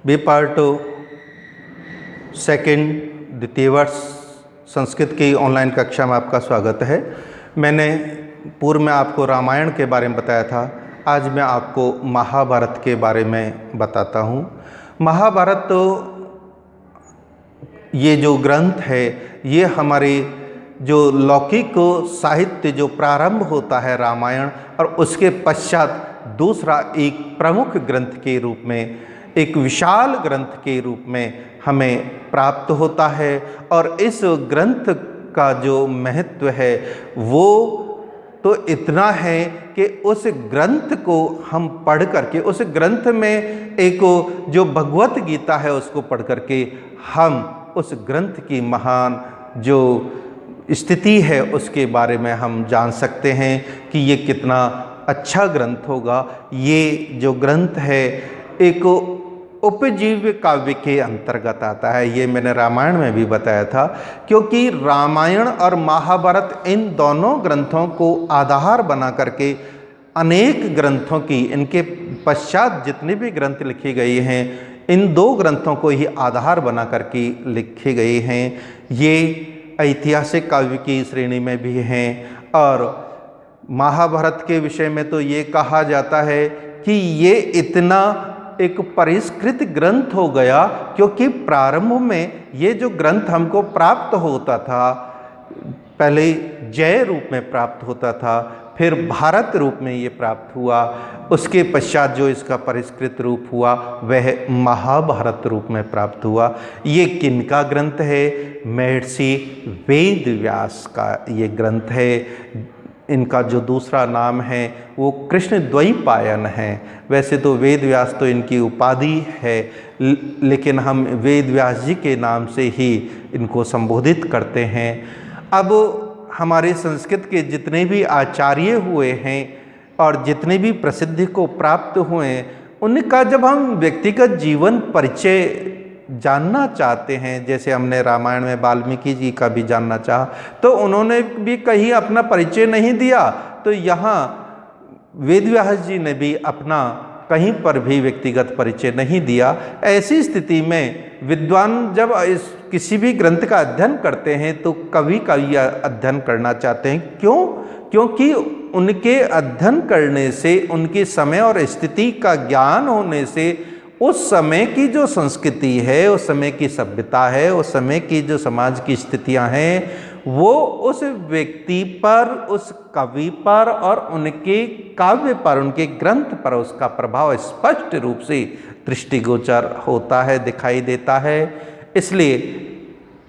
B part second द्वितीय वर्ष संस्कृत की ऑनलाइन कक्षा में आपका स्वागत है। मैंने पूर्व में आपको रामायण के बारे में बताया था। आज मैं आपको महाभारत के बारे में बताता हूँ। महाभारत ये जो ग्रंथ है ये हमारे जो लौकिक साहित्य जो प्रारंभ होता है रामायण, और उसके पश्चात दूसरा एक प्रमुख ग्रंथ के रूप में, एक विशाल ग्रंथ के रूप में हमें प्राप्त होता है। और इस ग्रंथ का जो महत्व है वो तो इतना है कि उस ग्रंथ को हम पढ़ करके, उस ग्रंथ में एक जो भगवत गीता है उसको पढ़ करके हम उस ग्रंथ की महान जो स्थिति है उसके बारे में हम जान सकते हैं कि ये कितना अच्छा ग्रंथ होगा। ये जो ग्रंथ है एक उपजीव्य काव्य के अंतर्गत आता है। ये मैंने रामायण में भी बताया था, क्योंकि रामायण और महाभारत इन दोनों ग्रंथों को आधार बना करके अनेक ग्रंथों की, इनके पश्चात जितने भी ग्रंथ लिखे गए हैं इन दो ग्रंथों को ही आधार बना करके लिखे गए हैं। ये ऐतिहासिक काव्य की श्रेणी में भी हैं। और महाभारत के विषय में तो ये कहा जाता है कि ये इतना एक परिष्कृत ग्रंथ हो गया, क्योंकि प्रारंभ में ये जो ग्रंथ हमको प्राप्त होता था, पहले जय रूप में प्राप्त होता था, फिर भारत रूप में ये प्राप्त हुआ, उसके पश्चात जो इसका परिष्कृत रूप हुआ वह महाभारत रूप में प्राप्त हुआ। ये किनका ग्रंथ है? महर्षि वेद व्यास का ये ग्रंथ है। इनका जो दूसरा नाम है वो कृष्ण द्वैपायन है। वैसे तो वेद व्यास तो इनकी उपाधि है, लेकिन हम वेद व्यास जी के नाम से ही इनको संबोधित करते हैं। अब हमारे संस्कृत के जितने भी आचार्य हुए हैं और जितने भी प्रसिद्धि को प्राप्त हुए हैं, उनका जब हम व्यक्तिगत जीवन परिचय जानना चाहते हैं, जैसे हमने रामायण में वाल्मीकि जी का भी जानना चाहा, तो उन्होंने भी कहीं अपना परिचय नहीं दिया, तो यहाँ वेदव्यास जी ने भी अपना कहीं पर भी व्यक्तिगत परिचय नहीं दिया। ऐसी स्थिति में विद्वान जब इस किसी भी ग्रंथ का अध्ययन करते हैं तो कवि का यह अध्ययन करना चाहते हैं। क्यों? क्योंकि उनके अध्ययन करने से, उनके समय और स्थिति का ज्ञान होने से उस समय की जो संस्कृति है, उस समय की सभ्यता है, उस समय की जो समाज की स्थितियां हैं, वो उस व्यक्ति पर, उस कवि पर और उनके काव्य पर, उनके ग्रंथ पर उसका प्रभाव स्पष्ट रूप से दृष्टिगोचर होता है, दिखाई देता है। इसलिए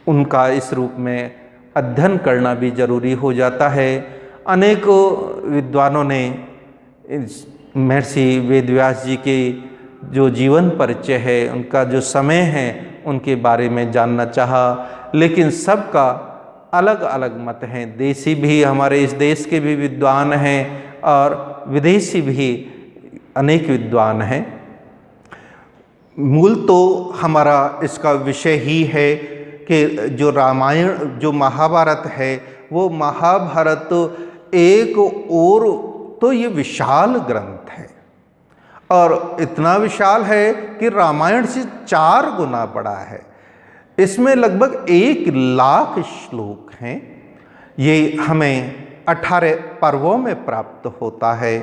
उनका इस रूप में अध्ययन करना भी जरूरी हो जाता है। अनेकों विद्वानों ने महर्षि वेदव्यास जी के जो जीवन परिचय है, उनका जो समय है, उनके बारे में जानना चाहा, लेकिन सबका अलग अलग मत हैं। देशी भी, हमारे इस देश के भी विद्वान हैं और विदेशी भी अनेक विद्वान हैं। मूल तो हमारा इसका विषय ही है कि जो रामायण, जो महाभारत है, वो महाभारत एक और तो ये विशाल ग्रंथ है, और इतना विशाल है कि रामायण से 4 गुना बड़ा है। इसमें लगभग 1 लाख श्लोक हैं। ये हमें 18 पर्वों में प्राप्त होता है,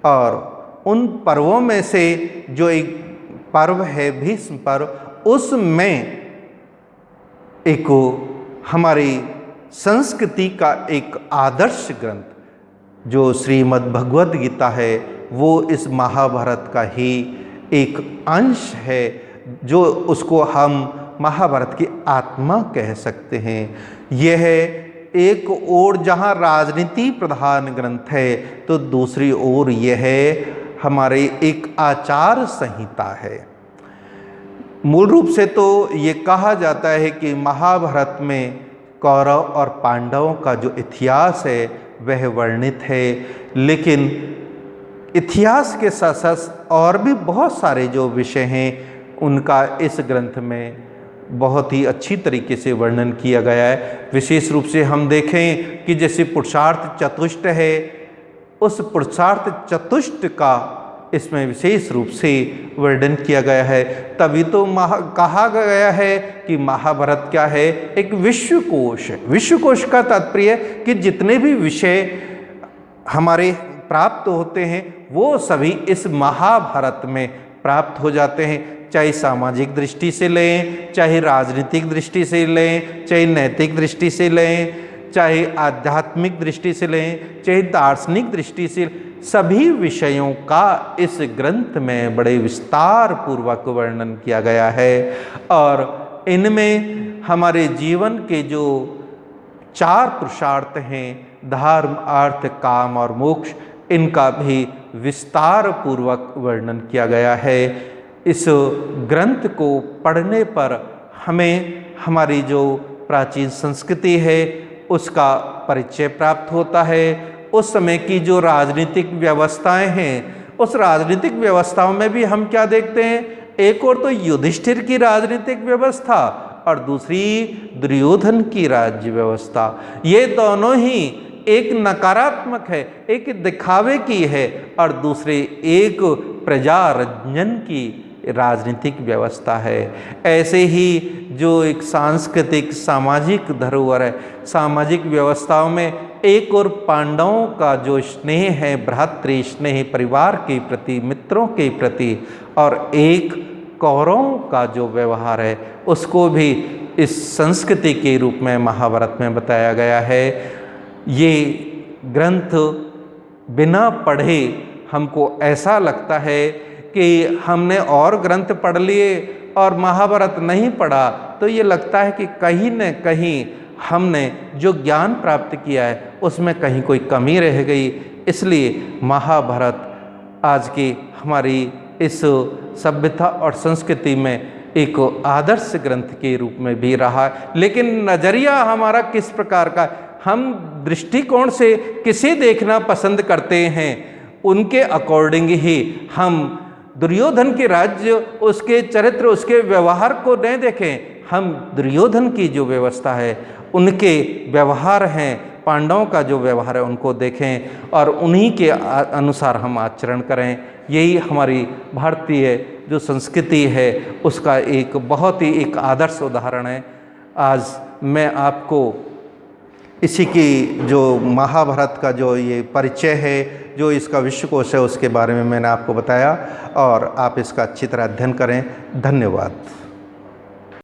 और उन पर्वों में से जो एक पर्व है भीष्म पर्व, उसमें एक हमारी संस्कृति का एक आदर्श ग्रंथ जो श्रीमद् भगवद गीता है, वो इस महाभारत का ही एक अंश है, जो उसको हम महाभारत की आत्मा कह सकते हैं। यह एक ओर जहाँ राजनीति प्रधान ग्रंथ है, तो दूसरी ओर यह हमारे एक आचार संहिता है। मूल रूप से तो ये कहा जाता है कि महाभारत में कौरव और पांडवों का जो इतिहास है वह वर्णित है, लेकिन इतिहास के साथ साथ और भी बहुत सारे जो विषय हैं उनका इस ग्रंथ में बहुत ही अच्छी तरीके से वर्णन किया गया है। विशेष रूप से हम देखें कि जैसे पुरुषार्थ चतुष्ट है, उस पुरुषार्थ चतुष्ट का इसमें विशेष रूप से वर्णन किया गया है। तभी तो कहा गया है कि महाभारत क्या है, एक विश्वकोश है। विश्वकोश का तात्पर्य कि जितने भी विषय हमारे प्राप्त होते हैं वो सभी इस महाभारत में प्राप्त हो जाते हैं, चाहे सामाजिक दृष्टि से लें, चाहे राजनीतिक दृष्टि से लें, चाहे नैतिक दृष्टि से लें, चाहे आध्यात्मिक दृष्टि से लें, चाहे दार्शनिक दृष्टि से, सभी विषयों का इस ग्रंथ में बड़े विस्तार पूर्वक वर्णन किया गया है। और इनमें हमारे जीवन के जो 4 पुरुषार्थ हैं, धर्म, अर्थ, काम और मोक्ष, इनका भी विस्तार पूर्वक वर्णन किया गया है। इस ग्रंथ को पढ़ने पर हमें हमारी जो प्राचीन संस्कृति है उसका परिचय प्राप्त होता है। उस समय की जो राजनीतिक व्यवस्थाएं हैं, उस राजनीतिक व्यवस्थाओं में भी हम क्या देखते हैं, एक और तो युधिष्ठिर की राजनीतिक व्यवस्था और दूसरी दुर्योधन की राज्य व्यवस्था। ये दोनों ही एक नकारात्मक है, एक दिखावे की है, और दूसरे एक प्रजारंजन की राजनीतिक व्यवस्था है। ऐसे ही जो एक सांस्कृतिक सामाजिक धरोहर है, सामाजिक व्यवस्थाओं में एक और पांडवों का जो स्नेह है, भ्रातृ स्नेह परिवार के प्रति, मित्रों के प्रति, और एक कौरवों का जो व्यवहार है उसको भी इस संस्कृति के रूप में महाभारत में बताया गया है। ये ग्रंथ बिना पढ़े हमको ऐसा लगता है कि हमने और ग्रंथ पढ़ लिए और महाभारत नहीं पढ़ा, तो ये लगता है कि कहीं न कहीं हमने जो ज्ञान प्राप्त किया है उसमें कहीं कोई कमी रह गई। इसलिए महाभारत आज की हमारी इस सभ्यता और संस्कृति में एक आदर्श ग्रंथ के रूप में भी रहा है। लेकिन नज़रिया हमारा किस प्रकार का, हम दृष्टिकोण से किसे देखना पसंद करते हैं, उनके अकॉर्डिंग ही हम दुर्योधन के राज्य, उसके चरित्र, उसके व्यवहार को नहीं देखें, हम दुर्योधन की जो व्यवस्था है, उनके व्यवहार हैं, पांडवों का जो व्यवहार है उनको देखें और उन्हीं के अनुसार हम आचरण करें। यही हमारी भारतीय जो संस्कृति है उसका एक बहुत ही एक आदर्श उदाहरण है। आज मैं आपको इसी की जो महाभारत का जो ये परिचय है, जो इसका विश्वकोश है, उसके बारे में मैंने आपको बताया, और आप इसका अच्छी तरह अध्ययन करें। धन्यवाद।